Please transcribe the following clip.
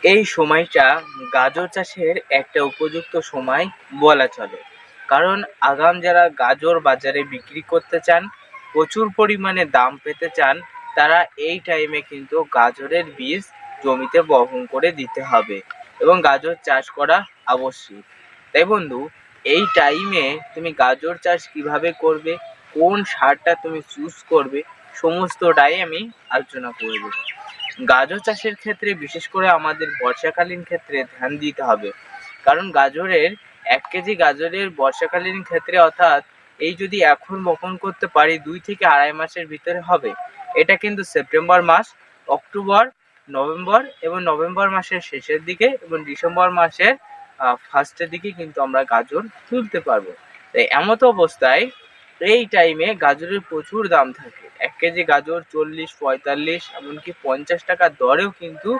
এই সময়টা গাজর চাষের একটা উপযুক্ত সময় বলা চলে, কারণ আগাম যারা গাজর বাজারে বিক্রি করতে চান, প্রচুর পরিমাণে দাম পেতে চান, তারা এই টাইমে কিন্তু গাজরের বীজ জমিতে বপন করে দিতে হবে এবং গাজর চাষ করা আবশ্যিক। তাই বন্ধু, এই টাইমে তুমি গাজর চাষ কিভাবে করবে, কোন সারটা তুমি চুজ করবে, সমস্তটাই আমি আলোচনা করে দেবো। গাজর চাষের ক্ষেত্রে বিশেষ করে আমাদের বর্ষাকালীন ক্ষেত্রে ধ্যান দিতে হবে, কারণ গাজরের 1 কেজি গাজরের বর্ষাকালীন ক্ষেত্রে অর্থাৎ এই যদি এখন বপন করতে পারি 2 থেকে 2.5 মাসের ভিতরে হবে। এটা কিন্তু সেপ্টেম্বর মাস, অক্টোবর, নভেম্বর এবং নভেম্বর মাসের শেষের দিকে এবং ডিসেম্বর মাসের ফার্স্টের দিকে কিন্তু আমরা গাজর তুলতে পারবো। তাই এমতো অবস্থায় এই টাইমে গাজরের প্রচুর দাম থাকে। 1 কেজি গাজর 40, 45 এমনকি 50 টাকার দরেও কিন্তু